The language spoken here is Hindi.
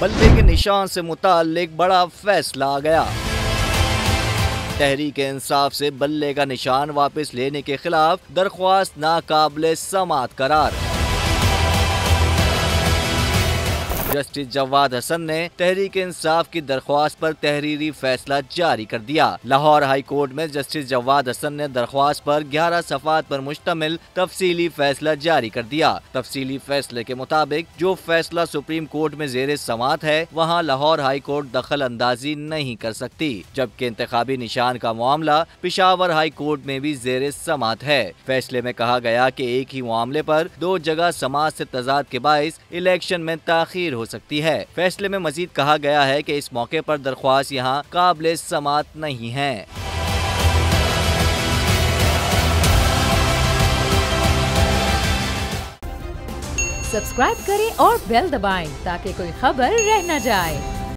बल्ले के निशान से मुताल्लिक बड़ा फैसला आ गया। तहरीक इंसाफ से बल्ले का निशान वापस लेने के खिलाफ दरख्वास्त नाकाबिले समाअत करार। जस्टिस जवाद हसन ने तहरीक इंसाफ की दरख्वास्त पर तहरीरी फैसला जारी कर दिया। लाहौर हाई कोर्ट में जस्टिस जवाद हसन ने दरख्वास्त पर 11 सफ़ात पर मुश्तमिल तफसीली फैसला जारी कर दिया। तफसीली फैसले के मुताबिक जो फैसला सुप्रीम कोर्ट में ज़ेरे समाअत है वहाँ लाहौर हाई कोर्ट दखल अंदाजी नहीं कर सकती, जबकि इंतखाबी निशान का मामला पेशावर हाई कोर्ट में भी ज़ेरे समाअत है। फैसले में कहा गया कि एक ही मामले पर दो जगह समाअत से तजाद के बाइस इलेक्शन में ताखीर हो सकती है। फैसले में मजीद कहा गया है कि इस मौके पर दरख्वास्त यहाँ काबिले समाअत नहीं है। सब्सक्राइब करें और बेल दबाएं ताकि कोई खबर रह न जाए।